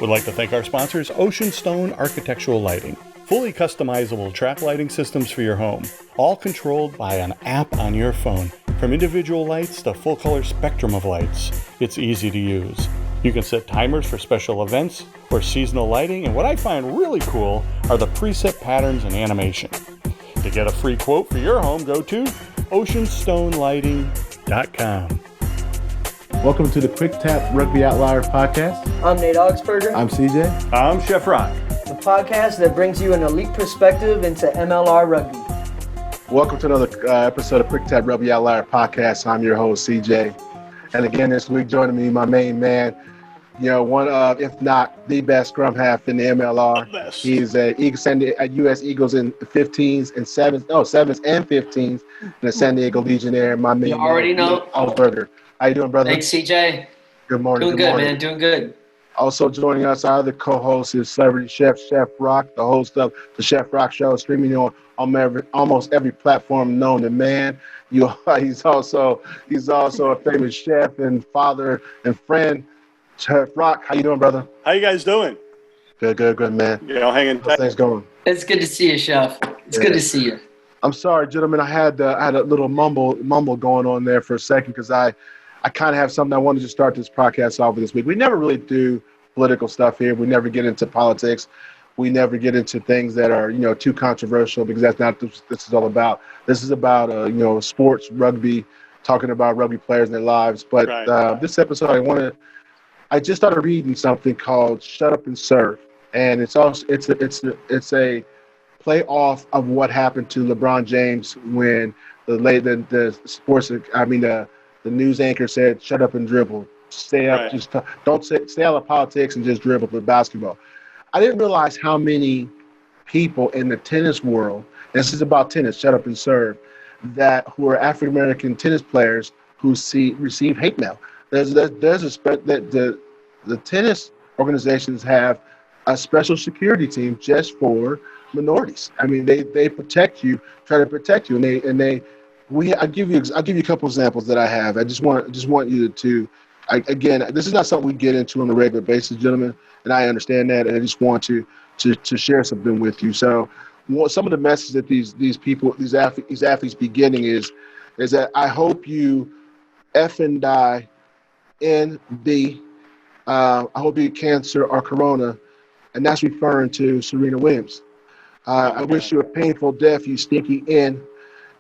We'd like to thank our sponsors, Ocean Stone Architectural Lighting. Fully customizable track lighting systems for your home, all controlled by an app on your phone. From individual lights to full color spectrum of lights, it's easy to use. You can set timers for special events or seasonal lighting, and what I find really cool are the preset patterns and animation. To get a free quote for your home, go to oceanstonelighting.com. Welcome to the Quick Tap Rugby Outliers podcast. I'm Nate Augspurger. I'm CJ. I'm Chef Rock. The podcast that brings you an elite perspective into MLR rugby. Welcome to another episode of Quick Tap Rugby Outliers podcast. I'm your host, CJ. And again, this week joining me, my main man, one of, if not the best scrum half in the MLR. He's a U.S. Eagles in 15s and 7s and 15s, and a San Diego Legionnaire. My main you already man, know. Nate Augspurger. How you doing, brother? Thanks, CJ. Good morning. Doing good, man. Doing good. Also joining us, our other co-host is celebrity chef, Chef Rock, the host of the Chef Rock Show, streaming on almost every platform known to man. He's also a famous chef and father and friend. Chef Rock, how you doing, brother? How you guys doing? Good, man. Hanging tight. How's things going? It's good to see you, Chef. It's good to see you. I'm sorry, gentlemen. I had a little mumble going on there for a second because I kind of have something I wanted to start this podcast off with this week. We never really do political stuff here. We never get into politics. We never get into things that are, too controversial because that's not what this is all about. This is about, sports, rugby, talking about rugby players and their lives. But this episode, I just started reading something called "Shut Up and Serve," and it's a play off of what happened to LeBron James when the news anchor said, "Shut up and dribble. Stay up. Stay out of politics and just dribble for basketball." I didn't realize how many people in the tennis world, this is about tennis, shut up and serve, who are African American tennis players who receive hate mail. The tennis organizations have a special security team just for minorities. I mean, they protect you, try to protect you, I'll give you a couple examples that I have. I just want you to again, this is not something we get into on a regular basis, gentlemen, and I understand that, and I just want to share something with you. So, some of the messages that these athletes be getting is that I hope you effing die in I hope you get cancer or corona, and that's referring to Serena Williams. I wish you a painful death, you stinky in.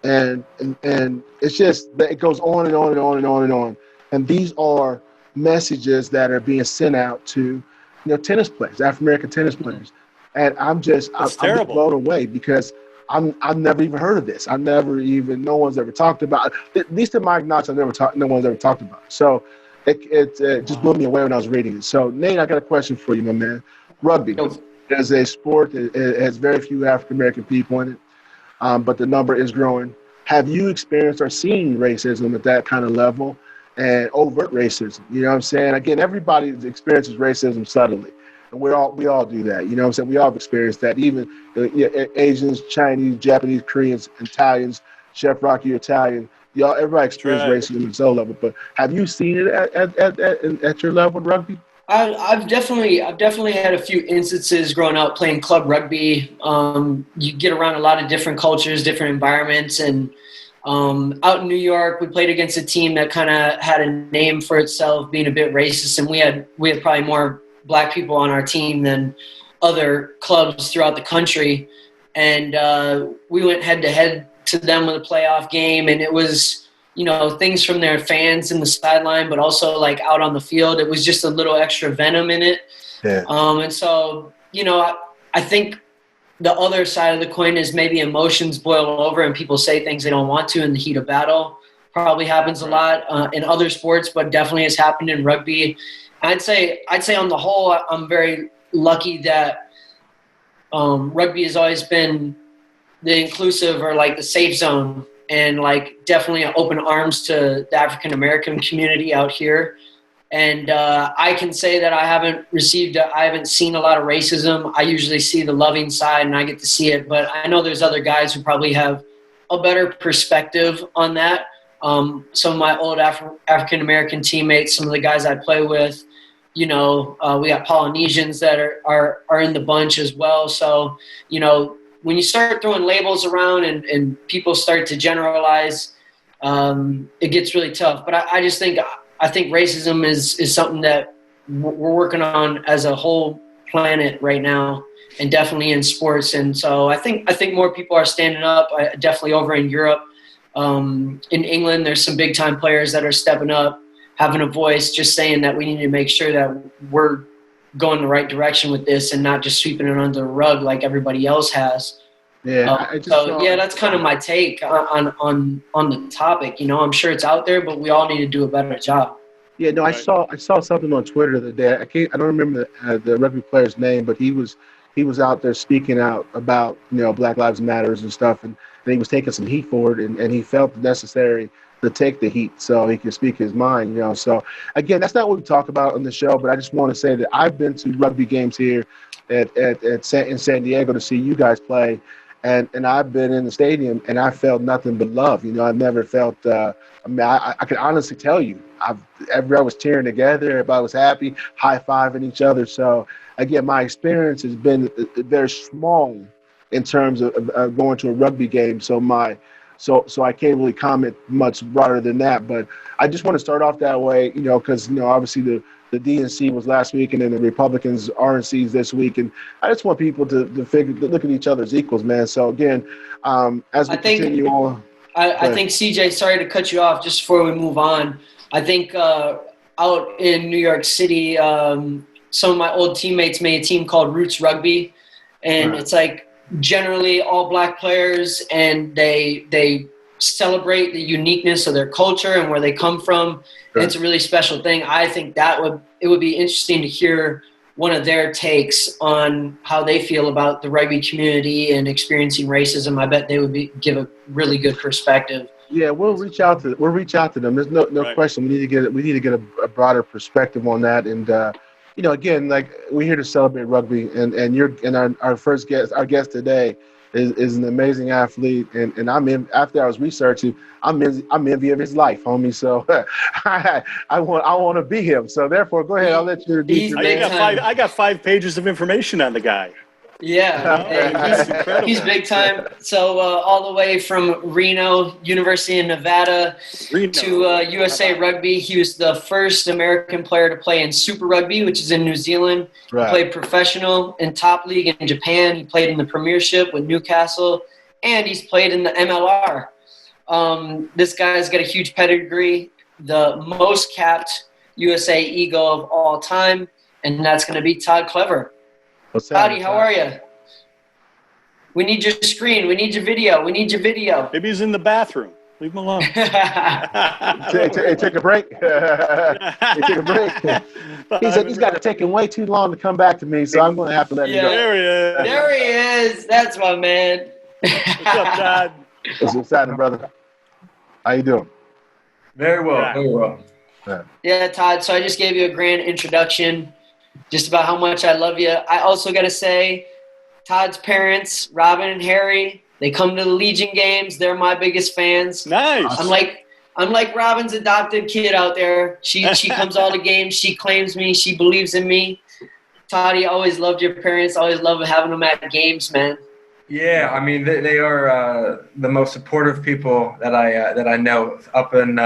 And it's just that it goes on and on and on and on and on. And these are messages that are being sent out to, tennis players, African American tennis players. And I'm blown away because I've never even heard of this. No one's ever talked about it. At least in my knowledge, no one's ever talked about it. So it just blew me away when I was reading it. So Nate, I got a question for you, my man. Rugby is a sport that has very few African American people in it. But the number is growing. Have you experienced or seen racism at that kind of level and overt racism? You know what I'm saying? Again, everybody experiences racism subtly, and we all do that. You know what I'm saying? We all have experienced that. Even Asians, Chinese, Japanese, Koreans, Italians. Chef Rocky, Italian. Everybody experiences racism at some level. But have you seen it at your level in rugby? I've definitely had a few instances growing up playing club rugby. You get around a lot of different cultures, different environments, and out in New York, we played against a team that kind of had a name for itself, being a bit racist, and we had probably more black people on our team than other clubs throughout the country, and we went head to head to them with a playoff game, and it was, things from their fans in the sideline, but also like out on the field. It was just a little extra venom in it. Yeah. And so, I think the other side of the coin is maybe emotions boil over and people say things they don't want to in the heat of battle. Probably happens a lot in other sports, but definitely has happened in rugby. I'd say on the whole, I'm very lucky that rugby has always been the inclusive or like the safe zone, and like definitely open arms to the African American community out here. And I can say that I haven't seen a lot of racism. I usually see the loving side and I get to see it, but I know there's other guys who probably have a better perspective on that. some of my old African American teammates, some of the guys I play with. We got Polynesians that are in the bunch as well. So, when you start throwing labels around and people start to generalize, it gets really tough. But I just think racism is something that we're working on as a whole planet right now, and definitely in sports. And so I think more people are standing up. Definitely over in Europe, in England, there's some big time players that are stepping up, having a voice, just saying that we need to make sure that we're going the right direction with this and not just sweeping it under the rug like everybody else has. Yeah. That's kind of my take on the topic. I'm sure it's out there, but we all need to do a better job. Yeah, no, I saw something on Twitter the day. I don't remember the rugby player's name, but he was out there speaking out about Black Lives Matters and stuff, and he was taking some heat for it, and he felt necessary to take the heat so he could speak his mind. So again, that's not what we talk about on the show, but I just want to say that I've been to rugby games here in San Diego to see you guys play, and I've been in the stadium and I felt nothing but love. I've never felt. I can honestly tell you, everybody was cheering together, everybody was happy, high-fiving each other. So, again, my experience has been very small in terms of going to a rugby game. So I can't really comment much broader than that. But I just want to start off that way, because obviously the DNC was last week, and then the Republicans RNC's this week, and I just want people to look at each other as equals, man. So again, as we continue on. I think, CJ, sorry to cut you off just before we move on. I think out in New York City, some of my old teammates made a team called Roots Rugby, and It's like generally all black players, and they celebrate the uniqueness of their culture and where they come from. Right. It's a really special thing. I think it would be interesting to hear one of their takes on how they feel about the rugby community and experiencing racism. I bet they would give a really good perspective. Yeah, we'll reach out to them. There's no right. question. We need to get a broader perspective on that. And again, like, we're here to celebrate rugby, and our first guest, our guest today, is an amazing athlete, and after I was researching, I'm envy of his life, homie. So I want to be him. So therefore, go ahead. I'll let you introduce yourself. I got 5 pages of information on the guy. Yeah, he's big time. So all the way from Reno, University of Nevada, to USA Rugby. He was the first American player to play in Super Rugby, which is in New Zealand. Right. He played professional in top league in Japan. He played in the Premiership with Newcastle, and he's played in the MLR. This guy's got a huge pedigree, the most capped USA Eagle of all time, and that's going to be Todd Clever. Toddy, how are you? We need your screen. We need your video. Maybe he's in the bathroom. Leave him alone. Take a break. Take a break. He's got to take him way too long to come back to me, so I'm going to have to let him go. There he is. That's my man. What's up, Todd? What's happening, brother? How you doing? Very well. Yeah, Todd, so I just gave you a grand introduction just about how much I love you. I also got to say, Todd's parents, Robin and Harry, they come to the Legion games. They're my biggest fans. Nice. I'm like Robin's adopted kid out there. She comes all the games. She claims me. She believes in me. Toddy, always loved your parents. Always loved having them at games, man. Yeah, I mean, they are the most supportive people that I know. Up in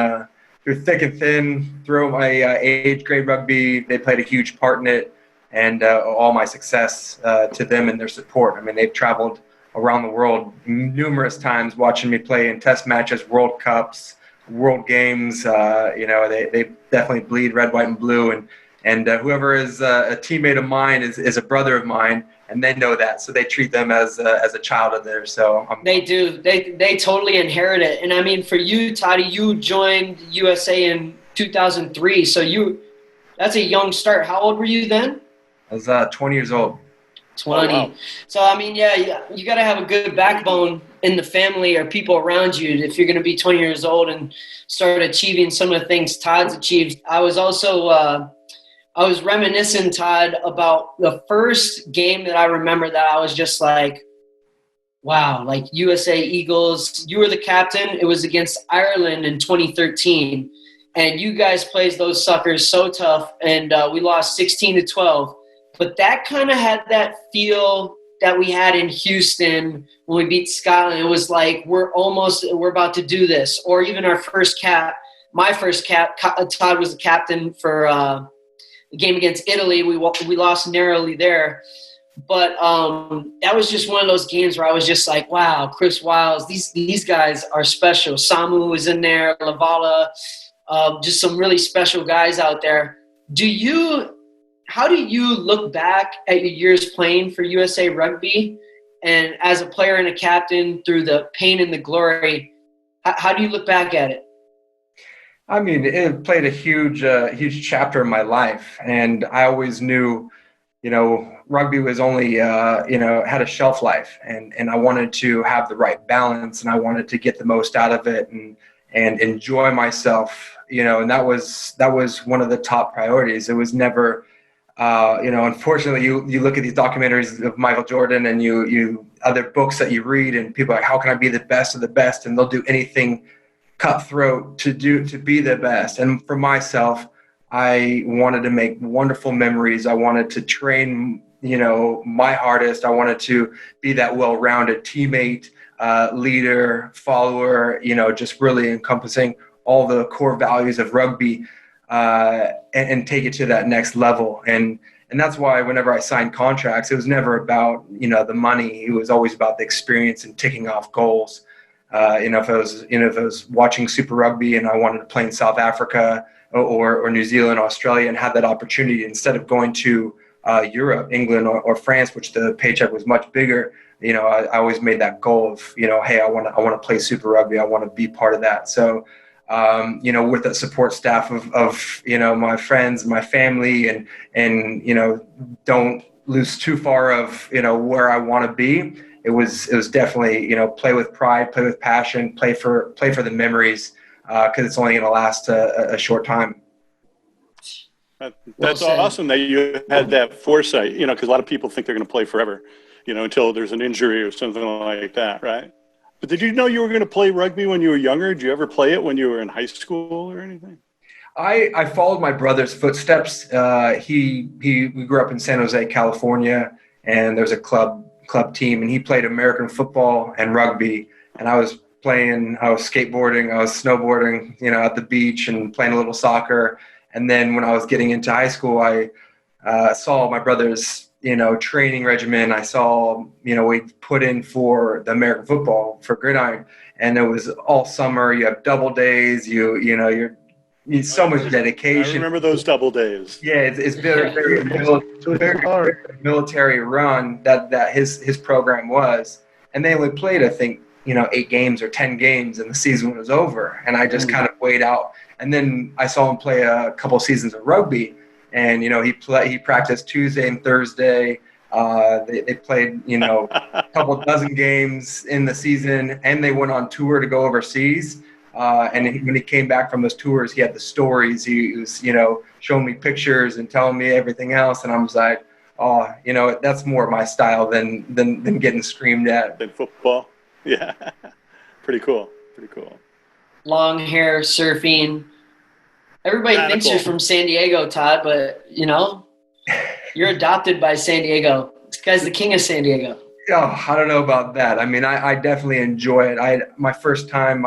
through thick and thin, through my age grade rugby, they played a huge part in it, and all my success to them and their support. I mean, they've traveled around the world numerous times watching me play in test matches, World Cups, World Games. They definitely bleed red, white, and blue, and whoever is a teammate of mine is a brother of mine, and they know that, so they treat them as a child of theirs. So they do. They totally inherit it. And I mean, for you, Toddy, you joined USA in 2003, so that's a young start. How old were you then? I was 20 years old. 20. Oh, wow. So I mean, yeah, you got to have a good backbone in the family or people around you if you're going to be 20 years old and start achieving some of the things Todd's achieved. I was also I was reminiscing, Todd, about the first game that I remember that I was just like, Wow, like USA Eagles, you were the captain. It was against Ireland in 2013. And you guys played those suckers so tough, and we lost 16-12. But that kind of had that feel that we had in Houston when we beat Scotland. It was like we're about to do this. Or even our first cap, my first cap, Todd was the captain for the game against Italy. We lost narrowly there. But that was just one of those games where I was just like, wow, Chris Wiles, these guys are special. Samu was in there, Lavala, just some really special guys out there. How do you look back at your years playing for USA Rugby and as a player and a captain through the pain and the glory? How do you look back at it? I mean, it played a huge chapter in my life, and I always knew, rugby was only, had a shelf life, and I wanted to have the right balance, and I wanted to get the most out of it and enjoy myself, and that was one of the top priorities. It was never, unfortunately, you look at these documentaries of Michael Jordan and you other books that you read, and people are like, how can I be the best of the best? And they'll do anything cutthroat to be the best. And for myself, I wanted to make wonderful memories. I wanted to train, my hardest. I wanted to be that well-rounded teammate, leader, follower, just really encompassing all the core values of rugby, and take it to that next level. And that's why whenever I signed contracts, it was never about, the money. It was always about the experience and ticking off goals. If I was watching Super Rugby and I wanted to play in South Africa or New Zealand, Australia, and had that opportunity instead of going to Europe, England, or France, which the paycheck was much bigger, I always made that goal of, hey, I want to play Super Rugby. I want to be part of that. So, with the support staff of my friends, my family, and don't lose too far of, where I want to be. It was definitely, play with pride, play with passion, play for the memories, because it's only going to last a short time. That's awesome that you had that foresight, because a lot of people think they're going to play forever, until there's an injury or something like that, right? But did you know you were going to play rugby when you were younger? Did you ever play it when you were in high school or anything? I followed my brother's footsteps. We grew up in San Jose, California, and there's a club team, and he played American football and rugby, and I was skateboarding, I was snowboarding, at the beach and playing a little soccer. And then when I was getting into high school, I saw my brother's, training regimen. I saw, we put in for the American football for gridiron, and it was all summer. You have double days, you need so much dedication. I remember those double days. Yeah, it's very military run that his program was, and they only played, I think, 8 games or 10 games, and the season was over. And I just kind of weighed out. And then I saw him play a couple seasons of rugby, and he practiced Tuesday and Thursday. They played a couple dozen games in the season, and they went on tour to go overseas. And when he came back from those tours, he had the stories. He was, showing me pictures and telling me everything else. And I was like, oh, that's more my style than getting screamed at. Than football. Yeah. Pretty cool. Long hair, surfing. Everybody thinks you're from San Diego, Todd, but, you're adopted by San Diego. This guy's the king of San Diego. Oh, I don't know about that. I mean, I definitely enjoy it. My first time,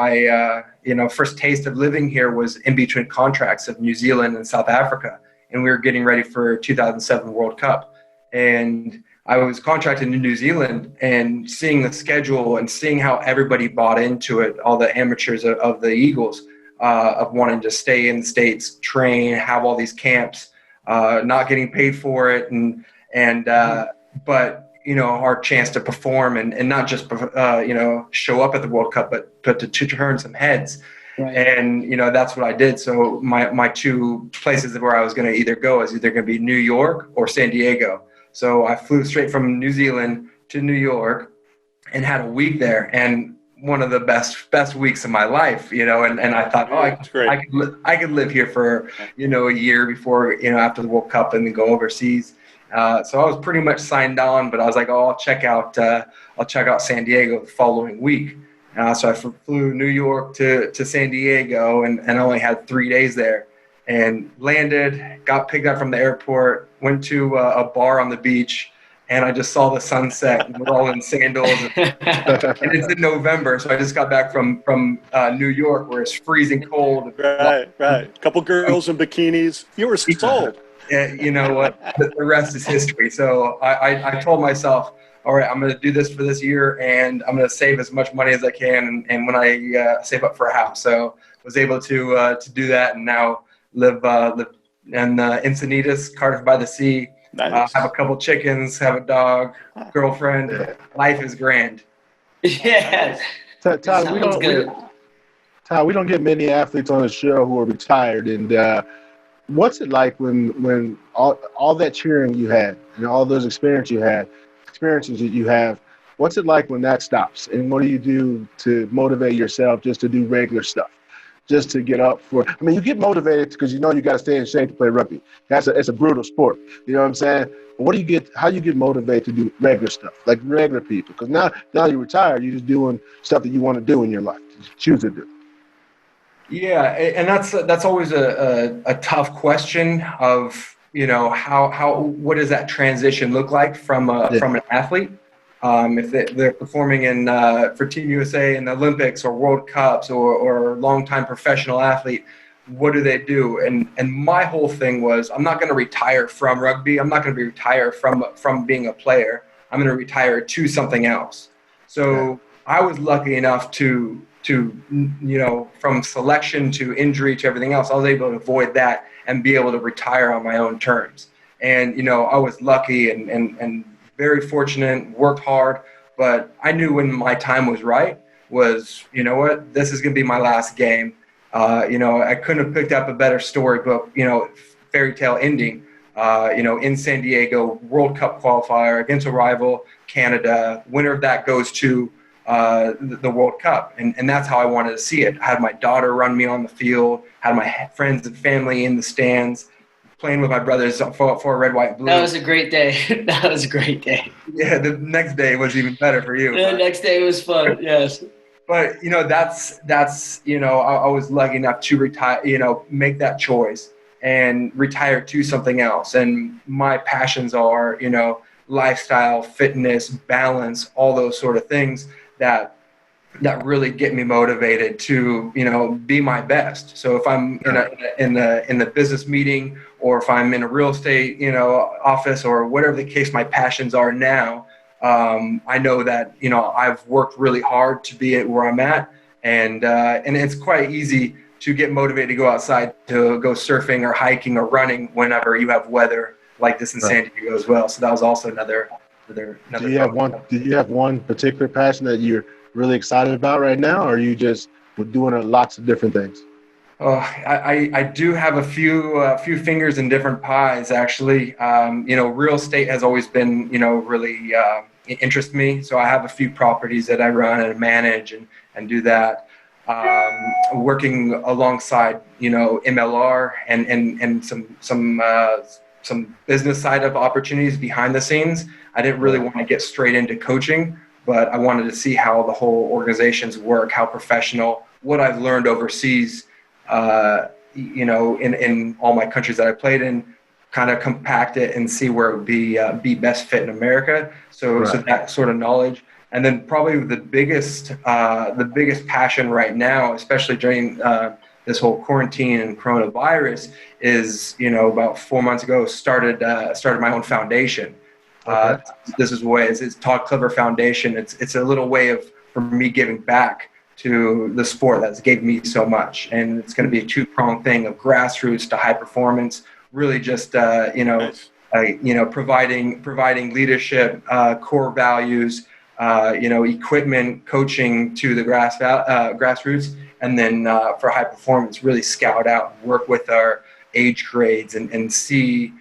first taste of living here was in between contracts of New Zealand and South Africa. And we were getting ready for 2007 World Cup. And I was contracted in New Zealand, and seeing the schedule and seeing how everybody bought into it, all the amateurs of the Eagles, of wanting to stay in the States, train, have all these camps, not getting paid for it. But our chance to perform and not just, show up at the World Cup, but to turn some heads. Right. And, that's what I did. So my 2 places where I was going to either go is either going to be New York or San Diego. So I flew straight from New Zealand to New York and had a week there, and one of the best weeks of my life, and I thought, I could live here for, a year before, after the World Cup, and then go overseas. So I was pretty much signed on, but I was like, oh, I'll check out San Diego the following week. So I flew New York to San Diego, and I only had 3 days there, and landed, got picked up from the airport, went to a bar on the beach, and I just saw the sunset. And we're all in sandals, and it's in November, so I just got back from New York, where it's freezing cold. Right. Couple girls in bikinis. You were sold. You know what? The rest is history. So I told myself, all right, I'm going to do this for this year, and I'm going to save as much money as I can. And when I save up for a house, so was able to do that, and now live in Encinitas, Cardiff by the Sea. Nice. Have a couple chickens, have a dog, girlfriend. Life is grand. Yes. Todd, we don't get many athletes on the show who are retired, and what's it like when all that cheering you had and all those experiences that you have, what's it like when that stops? And what do you do to motivate yourself just to do regular stuff, just to get up for? I mean, you get motivated because you know you got to stay in shape to play rugby. It's a brutal sport. You know what I'm saying? But how do you get motivated to do regular stuff, like regular people? Because now you're retired, you're just doing stuff that you want to do in your life, you choose to do. Yeah, and that's always a tough question of, you know, what does that transition look like from an athlete? If they're performing for Team USA in the Olympics or World Cups or longtime professional athlete, what do they do? And my whole thing was, I'm not going to retire from rugby. I'm not going to be retired from being a player. I'm going to retire to something else. So I was lucky enough to you know, from selection to injury to everything else, I was able to avoid that and be able to retire on my own terms. And, you know, I was lucky and very fortunate, worked hard, but I knew when my time was right was, you know what, this is going to be my last game. You know, I couldn't have picked up a better storybook, you know, fairy tale ending, you know, in San Diego, World Cup qualifier against a rival, Canada. Winner of that goes to the World Cup. And that's how I wanted to see it. I had my daughter run me on the field, had my friends and family in the stands, playing with my brothers for red, white, blue. That was a great day. That was a great day. Yeah, the next day was even better for you. The next day was fun, yes. But, you know, that's you know, I was lucky enough to retire, you know, make that choice and retire to something else. And my passions are, you know, lifestyle, fitness, balance, all those sort of things that really get me motivated to, you know, be my best. So if I'm in the business meeting, or if I'm in a real estate, you know, office, or whatever the case my passions are now, I know that, you know, I've worked really hard to be at where I'm at, and it's quite easy to get motivated to go outside, to go surfing or hiking or running whenever you have weather like this in San Diego as well. So that was also another. Do you have one particular passion that you're really excited about right now, or are you just doing lots of different things? Oh, I do have a few fingers in different pies, actually. You know, real estate has always been, you know, really interest me. So I have a few properties that I run and manage and do that. Working alongside, you know, MLR and some business side of opportunities behind the scenes. I didn't really want to get straight into coaching, but I wanted to see how the whole organizations work, how professional, what I've learned overseas, you know, in all my countries that I played in, kind of compact it and see where it would be best fit in America. So that sort of knowledge. And then probably the biggest passion right now, especially during this whole quarantine and coronavirus, is, you know, about 4 months ago, started my own foundation. This is what it's Todd Clever Foundation. It's a little way for me giving back to the sport that's gave me so much, and it's going to be a two-pronged thing of grassroots to high performance. Really, just you know, you know, providing leadership, core values, you know, equipment, coaching to the grassroots, and then for high performance, really scout out, work with our age grades, and see,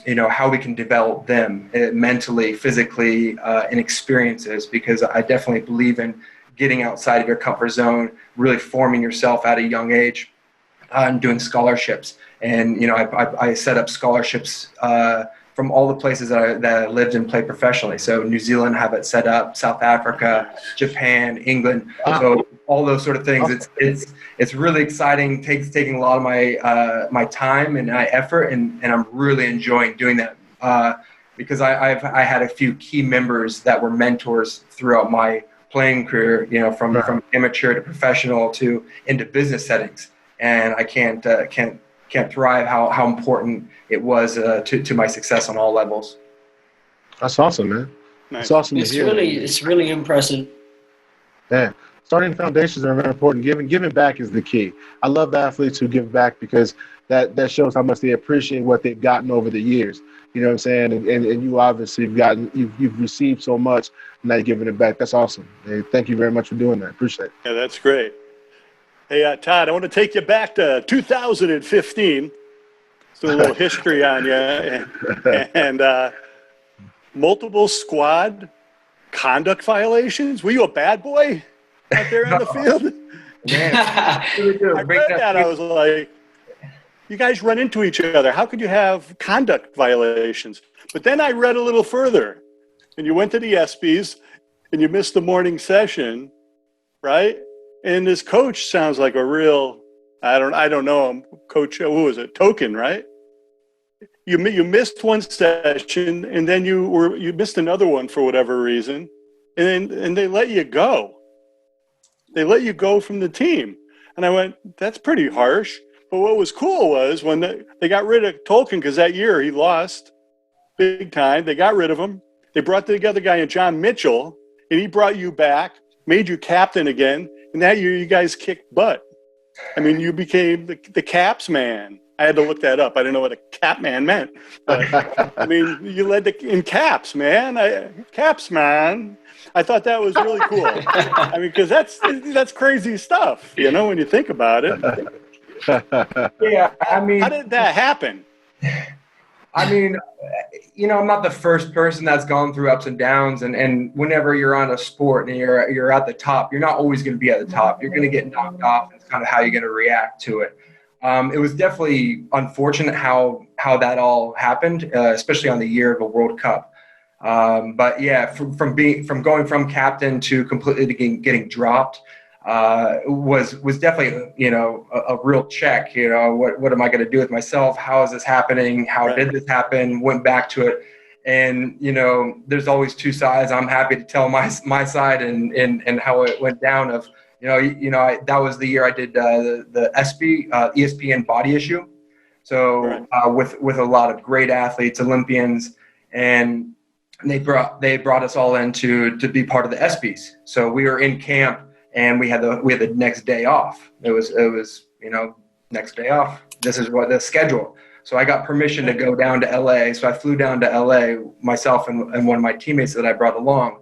you know, how we can develop them mentally, physically, and experiences. Because I definitely believe in getting outside of your comfort zone, really forming yourself at a young age, and doing scholarships. And, you know, I set up scholarships from all the places that I lived and played professionally. So New Zealand have it set up, South Africa, Japan, England. So all those sort of things. It's really exciting. Taking a lot of my time and my effort, and I'm really enjoying doing that because I had a few key members that were mentors throughout my playing career. From amateur to professional to into business settings, and I can't thrive how important it was to my success on all levels. That's awesome, man. Nice. It's awesome to hear. It's really impressive. Yeah. Starting foundations are very important. Giving back is the key. I love the athletes who give back because that shows how much they appreciate what they've gotten over the years. You know what I'm saying? And you obviously you've received so much, and now you're giving it back. That's awesome. Hey, thank you very much for doing that. Appreciate it. Yeah, that's great. Hey, Todd, I want to take you back to 2015. Let's do a little history on you. And multiple squad conduct violations. Were you a bad boy out there in the field? Man, I read that. I was like, you guys run into each other. How could you have conduct violations? But then I read a little further, and you went to the ESPYs, and you missed the morning session, right? And this coach sounds like a real, I don't know him, Coach, who was it? Token, right? You missed one session, and then you missed another one for whatever reason, and they let you go. They let you go from the team. And I went, that's pretty harsh. But what was cool was when they got rid of Tolkien, because that year he lost big time. They got rid of him. They brought the other guy in, John Mitchell, and he brought you back, made you captain again. And that year you guys kicked butt. I mean, you became the caps man. I had to look that up. I didn't know what a cap man meant. But, I mean, you led in caps, man. Caps man. I thought that was really cool. I mean, because that's crazy stuff, when you think about it. Yeah, I mean, how did that happen? I mean, I'm not the first person that's gone through ups and downs, and whenever you're on a sport and you're at the top, you're not always going to be at the top. You're going to get knocked off. It's kind of how you're going to react to it. It was definitely unfortunate how that all happened, especially on the year of a World Cup. But yeah, from going from captain to completely getting dropped was definitely a real check. What am I going to do with myself? How is this happening? How did this happen? Went back to it, and there's always two sides. I'm happy to tell my side and how it went down. That was the year I did the ESPN body issue. So with a lot of great athletes, Olympians, and they brought us all in to be part of the ESPYs. So we were in camp, and we had the next day off. It was next day off. This is what the schedule. So I got permission to go down to LA. So I flew down to LA, myself and one of my teammates that I brought along,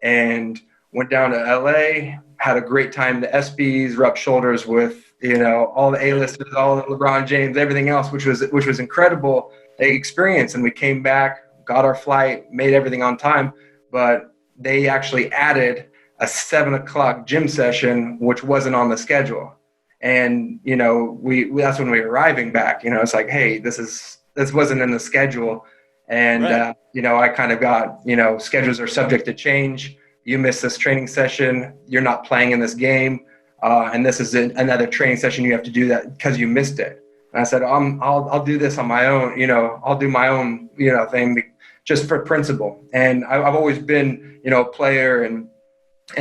and went down to LA. Had a great time. The ESPYs, rubbed shoulders with all the A-listers, all the LeBron James, everything else, which was incredible experience. And we came back, got our flight, made everything on time, but they actually added a 7:00 gym session, which wasn't on the schedule. And, that's when we were arriving back, it's like, hey, this wasn't in the schedule. And, I kind of got, schedules are subject to change. You missed this training session. You're not playing in this game. And this is another training session. You have to do that because you missed it. And I said, I'll do this on my own. I'll do my own, thing just for principle. And I've always been, a player and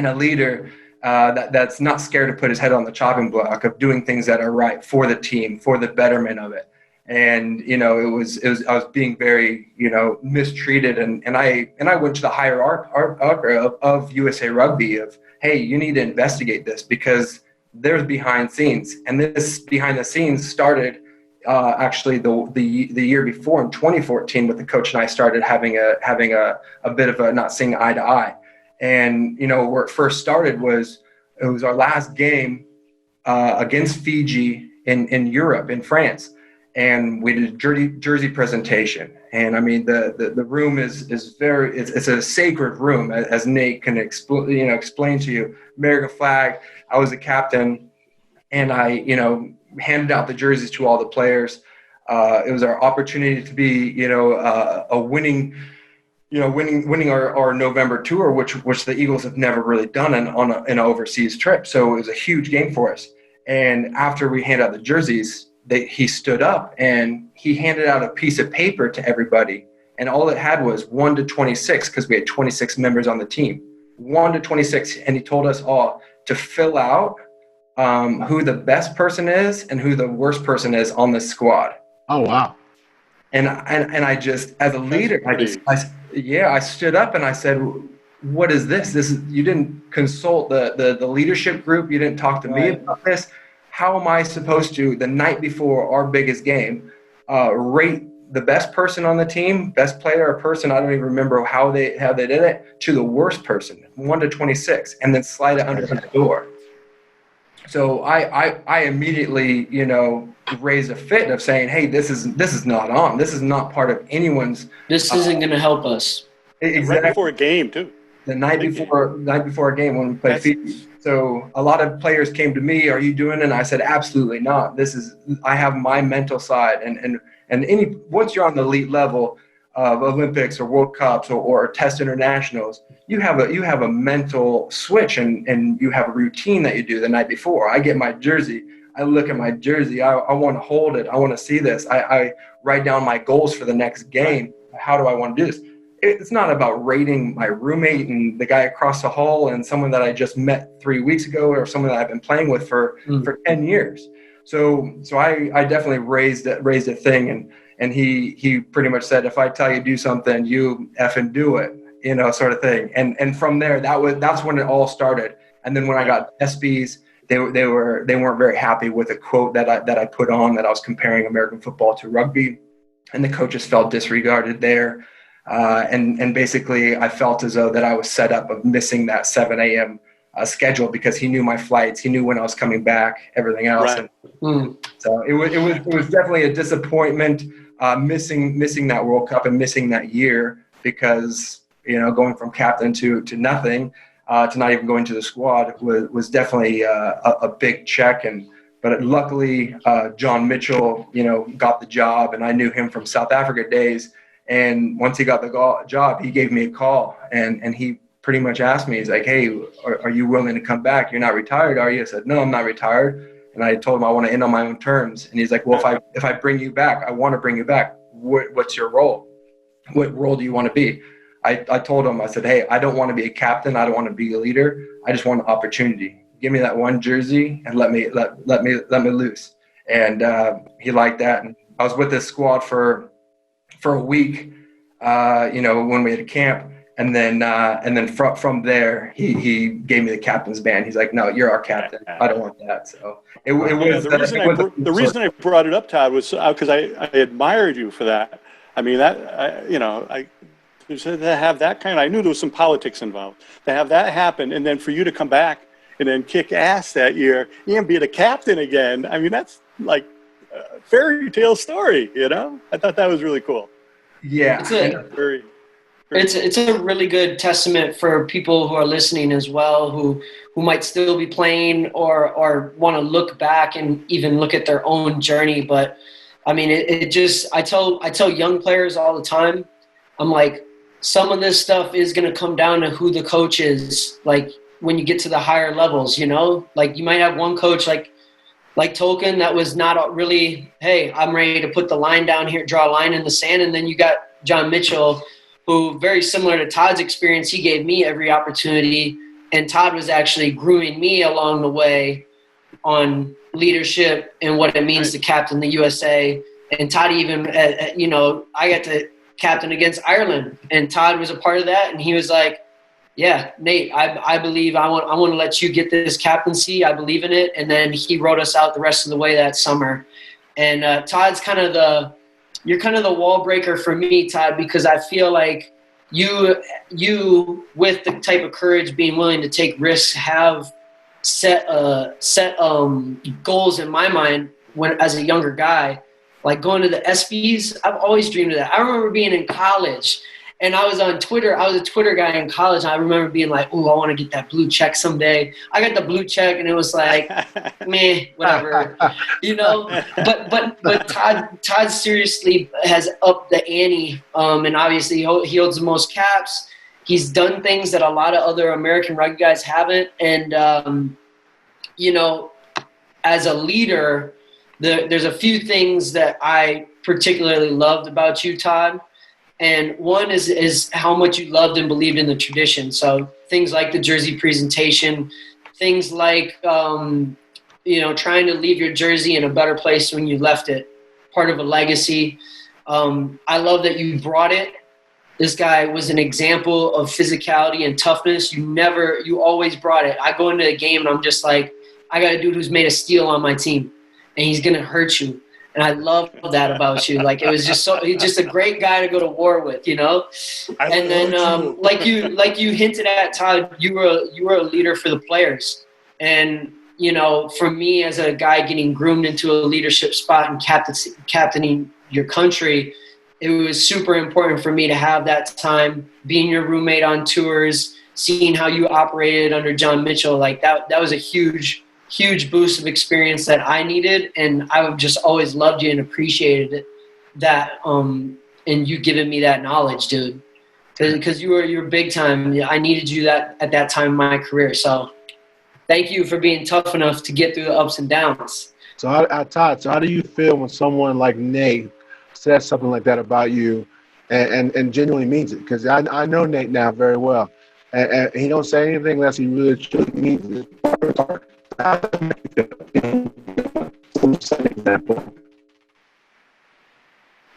a leader that's not scared to put his head on the chopping block of doing things that are right for the team, for the betterment of it. And, I was being very, mistreated. And I went to the hierarchy of USA Rugby of, hey, you need to investigate this because there's behind scenes. And this behind the scenes started actually the year before in 2014 with the coach and I started having a bit of a not seeing eye to eye. And, where it first started it was our last game against Fiji in Europe, in France. And we did a jersey presentation. And I mean, the room is very, it's a sacred room, as Nate can explain to you. American flag. I was a captain, and I, handed out the jerseys to all the players. It was our opportunity to be, a winning our November tour, which the Eagles have never really done in an overseas trip. So it was a huge game for us. And after we handed out the jerseys, he stood up and he handed out a piece of paper to everybody. And all it had was 1 to 26, because we had 26 members on the team, 1 to 26. And he told us all to fill out who the best person is and who the worst person is on the squad. Oh, wow. And I just, as a leader, I stood up and I said, what is this? You didn't consult the leadership group. You didn't talk to me about this. How am I supposed to, the night before our biggest game, rate the best person on the team, best player or person, I don't even remember how they did it, to the worst person, 1 to 26, and then slide it under the door. So I immediately, raised a fit of saying, hey, this is not on. This is not part of anyone's. This isn't going to help us. Exactly. Right before a game, too. The night before a game when we played Fiji. So a lot of players came to me, are you doing it? And I said, absolutely not. I have my mental side. And once you're on the elite level of Olympics or World Cups or test internationals, you have a mental switch and you have a routine that you do the night before. I get my jersey. I look at my jersey. I want to hold it. I want to see this. I write down my goals for the next game. How do I want to do this? It's not about rating my roommate and the guy across the hall and someone that I just met 3 weeks ago or someone that I've been playing with for 10 years. So I definitely raised a thing, and he pretty much said, if I tell you do something, you effing do it, sort of thing. And from there, that's when it all started. And then when I got SBs, they weren't very happy with a quote that I put on, that I was comparing American football to rugby, and the coaches felt disregarded there. And basically I felt as though that I was set up of missing that 7 a.m. Schedule, because he knew my flights, he knew when I was coming back, everything else. Right. So it was definitely a disappointment, missing that World Cup and missing that year, because, going from captain to nothing, to not even going to the squad was definitely a big check. But luckily, John Mitchell, got the job, and I knew him from South Africa days. And once he got the job, he gave me a call, and he pretty much asked me, he's like, hey, are you willing to come back? You're not retired, are you? I said, no, I'm not retired. And I told him I want to end on my own terms. And he's like, well, if I bring you back, I want to bring you back. What's your role? What role do you want to be? I told him, I said, hey, I don't want to be a captain. I don't want to be a leader. I just want an opportunity. Give me that one jersey and let me loose. And he liked that. And I was with this squad for a week, when we had a camp. And then from there, he gave me the captain's band. He's like, no, you're our captain. I don't want that. So the reason I brought it up, Todd, was because I admired you for that. I mean, to have that kind of, I knew there was some politics involved. To have that happen, and then for you to come back and then kick ass that year and be the captain again, I mean, that's like a fairy tale story, I thought that was really cool. Yeah. It's a really good testament for people who are listening as well, who might still be playing or want to look back and even look at their own journey. But I mean, I tell young players all the time, I'm like, some of this stuff is going to come down to who the coach is. Like when you get to the higher levels, like you might have one coach like Tolkien that was not really, hey, I'm ready to put the line down here, draw a line in the sand. And then you got John Mitchell, who, very similar to Todd's experience, he gave me every opportunity. And Todd was actually grooming me along the way on leadership and what it means to captain the USA. And Todd even, I got to captain against Ireland, and Todd was a part of that. And he was like, yeah, Nate, I believe I want to let you get this captaincy. I believe in it. And then he wrote us out the rest of the way that summer. And Todd's you're kind of the wall breaker for me, Todd, because I feel like you with the type of courage, being willing to take risks, have set goals in my mind as a younger guy, like going to the SBs. I've always dreamed of that. I remember being in college And I was on Twitter. I was a Twitter guy in college. And I remember being like, "Oh, I want to get that blue check someday." I got the blue check, and it was like, meh, whatever, you know. But Todd seriously has upped the ante, and obviously he holds the most caps. He's done things that a lot of other American rugby guys haven't, and you know, as a leader, there's a few things that I particularly loved about you, Todd. And one is how much you loved and believed in the tradition. So things like the jersey presentation, things like, you know, trying to leave your jersey in a better place when you left it, part of a legacy. I love that you brought it. This guy was an example of physicality and toughness. You always brought it. I go into a game and I'm just like, I got a dude who's made of steel on my team, and he's going to hurt you. And I love that about you. Like, it was he's just a great guy to go to war with, you know? And then, like you hinted at, Todd, you were a leader for the players. And, you know, for me as a guy getting groomed into a leadership spot and captaining your country, it was super important for me to have that time, being your roommate on tours, seeing how you operated under John Mitchell. Like, that was a huge boost of experience that I needed, and I've just always loved you and appreciated that, and you giving me that knowledge, dude, because you're big time. I needed you at that time in my career. So thank you for being tough enough to get through the ups and downs. So, Todd, how do you feel when someone like Nate says something like that about you, and genuinely means it? Because I know Nate now very well, and he don't say anything unless he really truly means it.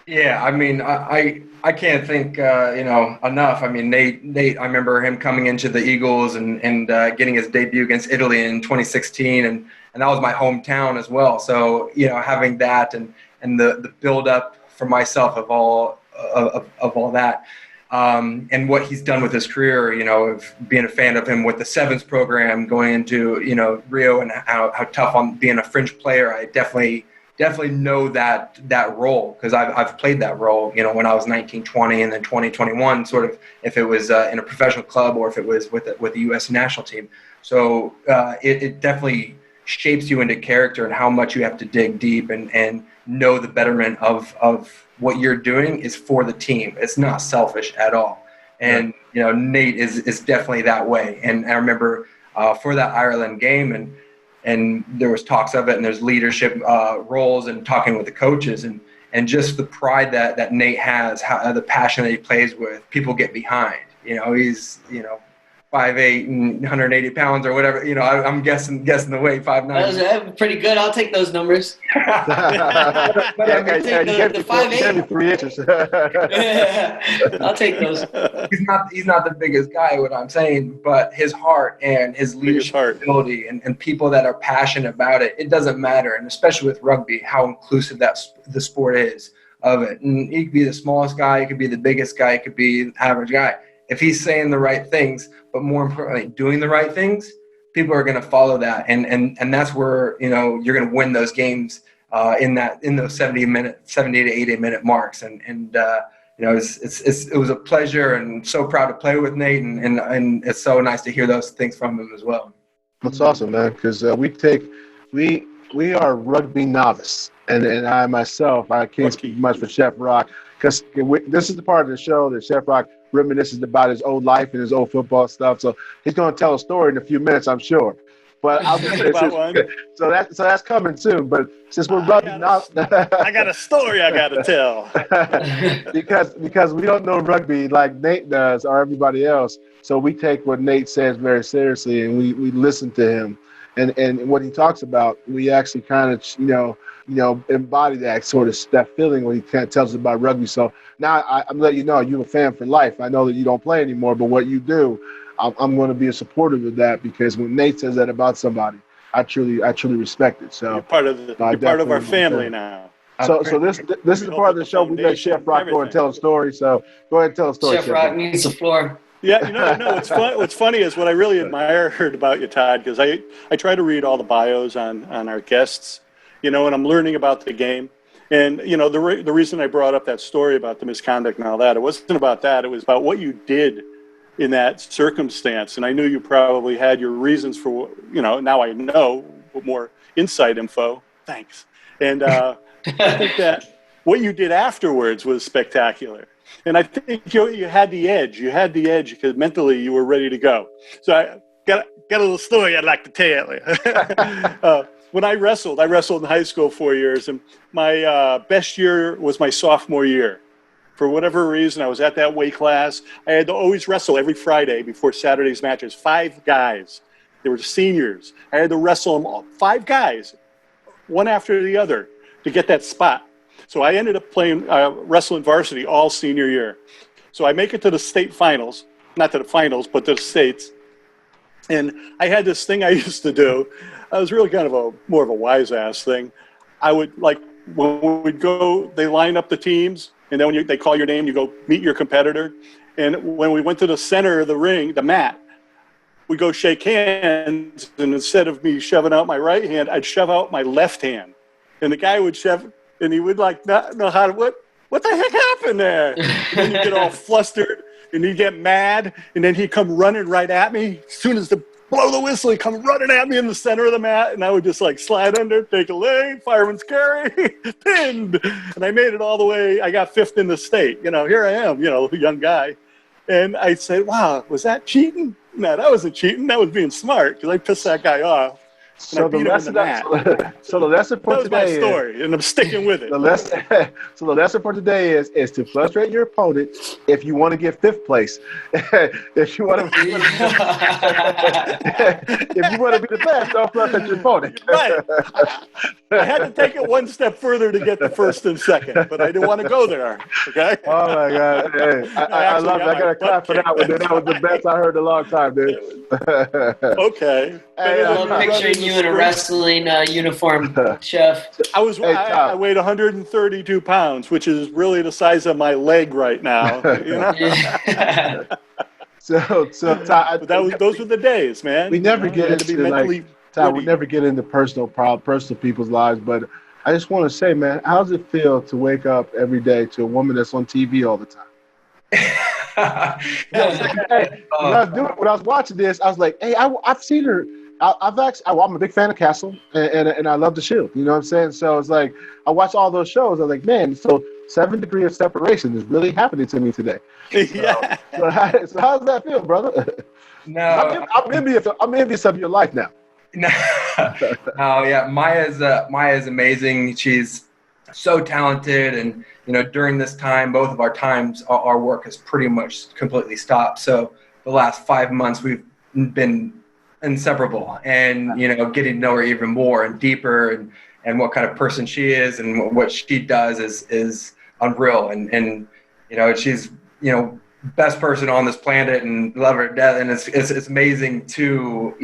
Yeah, I mean, I can't think enough. I mean, Nate, I remember him coming into the Eagles and getting his debut against Italy in 2016, and that was my hometown as well. So, you know, having that and the build up for myself of all that. And what he's done with his career, you know, of being a fan of him with the Sevens program, going into, you know, Rio, and how tough on being a fringe player. I definitely know that role, because I've played that role, you know, when I was 19, 20, and then 20, 21, sort of, if it was in a professional club or if it was with the U.S. national team. So it definitely shapes you into character and how much you have to dig deep and know the betterment of what you're doing is for the team. It's not selfish at all. And, you know, Nate is definitely that way. And I remember for that Ireland game, and there was talks of it, and there's leadership roles and talking with the coaches, and just the pride that Nate has, how the passion that he plays with, people get behind. You know, he's, you know, 5'8" and 180 pounds or whatever. You know, I'm guessing the weight, 5'9". That was pretty good. I'll take those numbers. But I mean, the 5'8". 3 inches. Yeah, I'll take those. He's not the biggest guy, what I'm saying, but his heart and his leadership ability and people that are passionate about it, it doesn't matter. And especially with rugby, how inclusive the sport is of it. And he could be the smallest guy, he could be the biggest guy, he could be the average guy. If he's saying the right things, but more importantly, doing the right things, people are going to follow that. And that's where, you know, you're going to win those games in those 70 to 80 minute marks. And you know, it was a pleasure, and so proud to play with Nate, and it's so nice to hear those things from him as well. That's awesome, man, because we are rugby novice, and I myself, I can't speak much for Chef Rock, because this is the part of the show that Chef Rock reminisces about his old life and his old football stuff. So he's going to tell a story in a few minutes, I'm sure. But I'll just say, so that's coming soon. But since we're rugby novice, I got a story I got to tell. because we don't know rugby like Nate does or everybody else. So we take what Nate says very seriously, and we listen to him, and what he talks about, we actually kind of you know, embody that sort of that feeling when he kind of tells us about rugby. So now I'm letting you know you're a fan for life. I know that you don't play anymore, but what you do, I'm going to be a supporter of that, because when Nate says that about somebody, I truly respect it. So you're part of our family now. So this is the part of the show we let Chef Rock go and tell a story. So go ahead and tell a story. Chef Rock needs the floor. Yeah, what's funny is what I really admired about you, Todd, because I try to read all the bios on our guests, you know, and I'm learning about the game. And, the reason I brought up that story about the misconduct and all that, it wasn't about that. It was about what you did in that circumstance. And I knew you probably had your reasons for, now I know more inside info. Thanks. And I think that what you did afterwards was spectacular. And I think you had the edge. You had the edge because mentally you were ready to go. So I got a little story I'd like to tell you. When I wrestled in high school 4 years, and my best year was my sophomore year. For whatever reason, I was at that weight class. I had to always wrestle every Friday before Saturday's matches. 5 guys. They were seniors. I had to wrestle them all. 5 guys, one after the other, to get that spot. So I ended up playing wrestling varsity all senior year. So I make it to the state finals. Not to the finals, but to the states. And I had this thing I used to do. I was really kind of more of a wise ass thing. I would, when we'd go, they line up the teams. And then when they call your name, you go meet your competitor. And when we went to the center of the ring, the mat, we go shake hands. And instead of me shoving out my right hand, I'd shove out my left hand. And the guy would shove, and he would not know how to, what the heck happened there? And then you get all flustered, and you get mad, and then he'd come running right at me. As soon as blow the whistle, he'd come running at me in the center of the mat, and I would just slide under, take a leg, fireman's carry, pinned. And I made it all the way. I got 5th in the state. Here I am, a young guy. And I said, wow, was that cheating? No, that wasn't cheating. That was being smart because I pissed that guy off. So the lesson for today my story, and I'm sticking with it. So the lesson for today is to frustrate your opponent if you want to get 5th place. If you want to be the best, don't frustrate your opponent. Right. I had to take it one step further to get the 1st and 2nd, but I didn't want to go there. Okay. Oh my God! Hey, I love it. I got to clap for that one. That was the best I heard in a long time, dude. Okay. I love picturing you in a wrestling uniform, Chef. I weighed 132 pounds, which is really the size of my leg right now. So Todd, but those were the days, man. We never get into Todd. We never get into personal people's lives, but I just want to say, man, how does it feel to wake up every day to a woman that's on TV all the time? When I was watching this, I was like, hey, I've seen her. I'm a big fan of Castle, and I love The Shield. You know what I'm saying? So it's like I watch all those shows. I'm like, man, so 7 degrees of separation is really happening to me today. Yeah. So how does that feel, brother? No, I'm envious of your life now. No, yeah, Maya's amazing. She's so talented, and during this time, both of our times, our work has pretty much completely stopped. So the last 5 months, we've been inseparable, and getting to know her even more and deeper, and what kind of person she is and what she does is unreal, and she's best person on this planet and love her to death, and it's amazing to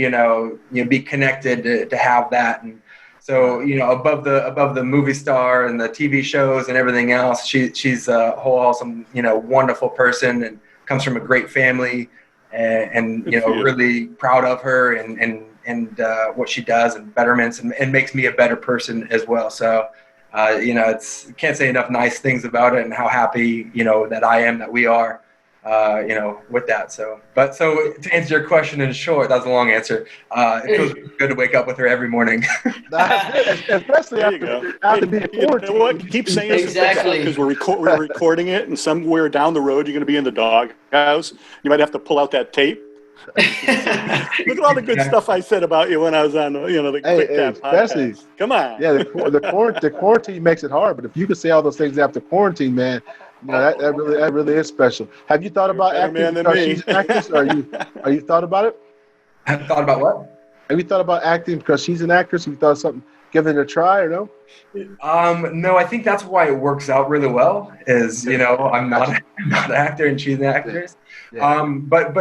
be connected to have that. And so above the movie star and the TV shows and everything else, she's a whole awesome wonderful person, and comes from a great family. And really proud of her and what she does and betterments, and makes me a better person as well. So, can't say enough nice things about it, and how happy, that I am that we are, with that. So to answer your question in short, that was a long answer. It feels good to wake up with her every morning. Especially after being quarantined. Keep saying exactly, because we're recording it, and somewhere down the road you're going to be in the doghouse. You might have to pull out that tape. Look at all the good stuff I said about you when I was on the Quick Tap podcast. Come on. Yeah, the quarantine makes it hard, but if you could say all those things after quarantine, man, that really is special. Have you thought about acting because she's an actress? Are you thought about it? I've thought about what? Have you thought about acting because she's an actress? Have you thought of something, giving it a try, or no? No, I think that's why it works out really well. Is I'm not an actor and she's an actress. Yeah. But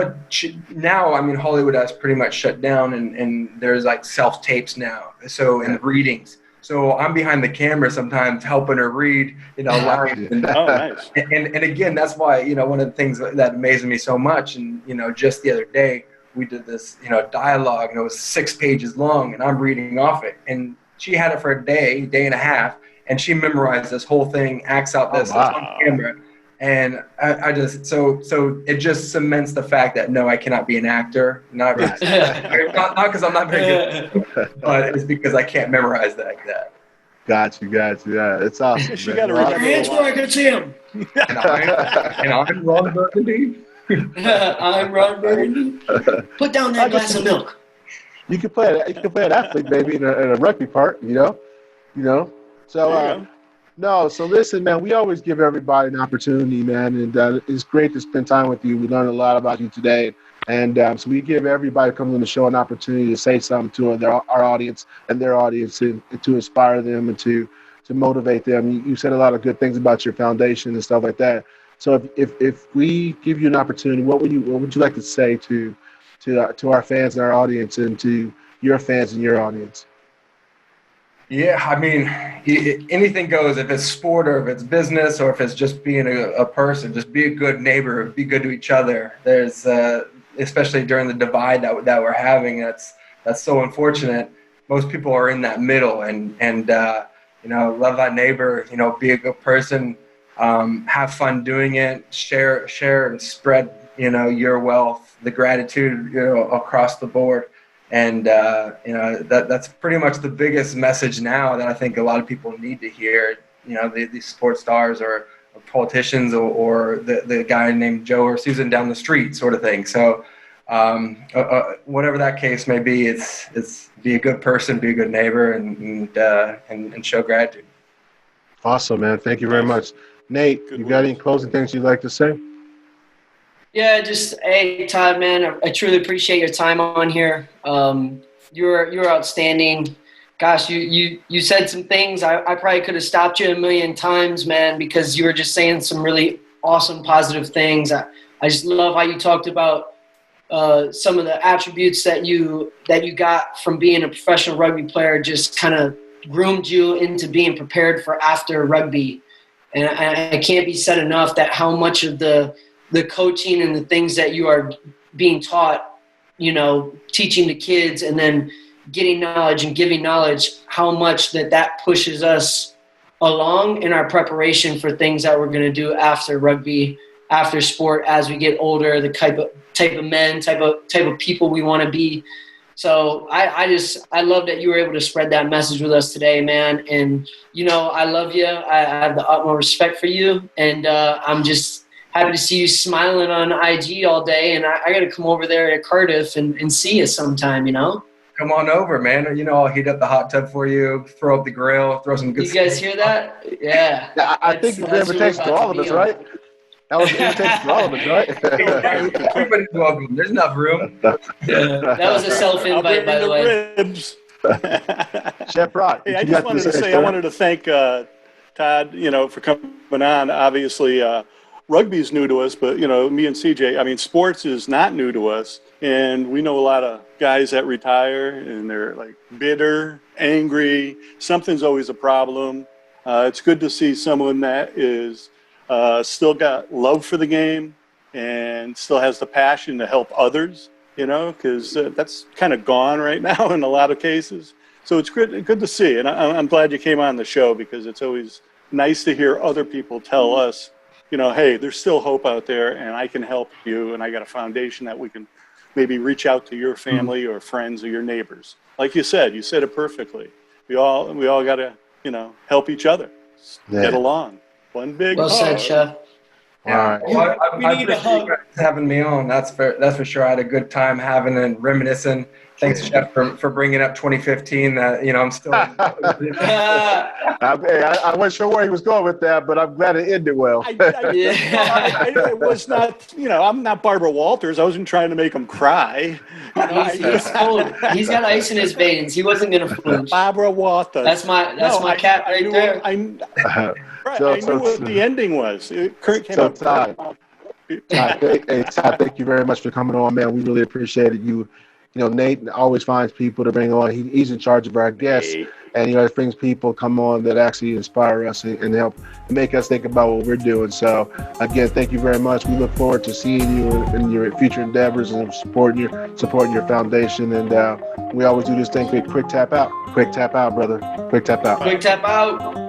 now, Hollywood has pretty much shut down, and there's self tapes now. So in the readings. So I'm behind the camera sometimes helping her read, lines. Nice. And again, that's why, one of the things that amazes me so much. And, just the other day we did this, dialogue, and it was 6 pages long, and I'm reading off it. And she had it for a day and a half. and she memorized this whole thing, acts out this on camera. And I just so it just cements the fact that no, I cannot be an actor. Not because I'm not very good, but it's because I can't memorize that like that. Got you. Yeah, it's awesome. You got to remember. Hands where I can see him. And I'm Ron Burgundy. I'm Ron Burgundy. Put down that glass of milk. You can play an athlete maybe in a rugby part. You know. So. So listen, man, we always give everybody an opportunity, man, and it's great to spend time with you. We learned a lot about you today, and so we give everybody who comes on the show an opportunity to say something to our audience and their audience, and to inspire them and to motivate them. You said a lot of good things about your foundation and stuff like that. So if we give you an opportunity, what would you like to say to our fans and our audience, and to your fans and your audience? Yeah, I mean, anything goes. If it's sport or if it's business or if it's just being a person, just be a good neighbor, be good to each other. There's, especially during the divide that we're having, that's so unfortunate. Most people are in that middle, and love thy neighbor, be a good person, have fun doing it, share and spread, your wealth, the gratitude, across the board. And, that's pretty much the biggest message now that I think a lot of people need to hear, these sports stars or politicians or the guy named Joe or Susan down the street sort of thing. So whatever that case may be, it's be a good person, be a good neighbor, and show gratitude. Awesome, man. Thank you very much. Nate, you got any closing things you'd like to say? Yeah, hey, Todd, man, I truly appreciate your time on here. You're outstanding. Gosh, you said some things. I probably could have stopped you a million times, man, because you were just saying some really awesome, positive things. I just love how you talked about some of the attributes that you got from being a professional rugby player, just kind of groomed you into being prepared for after rugby. And I can't be said enough that how much of the coaching and the things that you are being taught, teaching the kids and then getting knowledge and giving knowledge, how much that pushes us along in our preparation for things that we're going to do after rugby, after sport, as we get older, the type of men, type of people we want to be. So I love that you were able to spread that message with us today, man. And, I love you. I have the utmost respect for you. And I'm just happy to see you smiling on IG all day, and I got to come over there at Cardiff and see you sometime, Come on over, man. I'll heat up the hot tub for you, throw up the grill, throw some good You guys hear that? Yeah. I think it's an invitation to all of us, right? That was an invitation to all of us, right? Everybody's welcome. There's enough room. Yeah. That was a self-invite, by the way. Ribs. Chef Rock. Hey, I just wanted to say, I wanted to thank Todd, for coming on. Obviously, rugby's new to us, but, me and CJ, sports is not new to us. And we know a lot of guys that retire and they're like bitter, angry. Something's always a problem. It's good to see someone that is still got love for the game and still has the passion to help others, because that's kind of gone right now in a lot of cases. So it's good to see. And I'm glad you came on the show, because it's always nice to hear other people tell us, hey, there's still hope out there and I can help you. And I got a foundation that we can maybe reach out to your family or friends or your neighbors. Like you said it perfectly. We all got to, help each other, get along. One big well hug. said, Chef. Yeah. Well, I appreciate you guys having me on. That's for sure. I had a good time having and reminiscing. Thanks, Chef, for bringing up 2015. I'm still. I wasn't sure where he was going with that, but I'm glad it ended well. It was not, I'm not Barbara Walters. I wasn't trying to make him cry. He's cold. He's got ice in his veins. He wasn't going to flinch. Barbara Walters. That's my cat right there. I knew what the ending was. Kurt came up. Todd, thank you very much for coming on, man. We really appreciate it. Nate always finds people to bring on. He's in charge of our guests, and it brings people come on that actually inspire us and help and make us think about what we're doing. So again, thank you very much. We look forward to seeing you in your future endeavors and supporting your foundation. And we always do this thing quick tap out, brother. Quick tap out.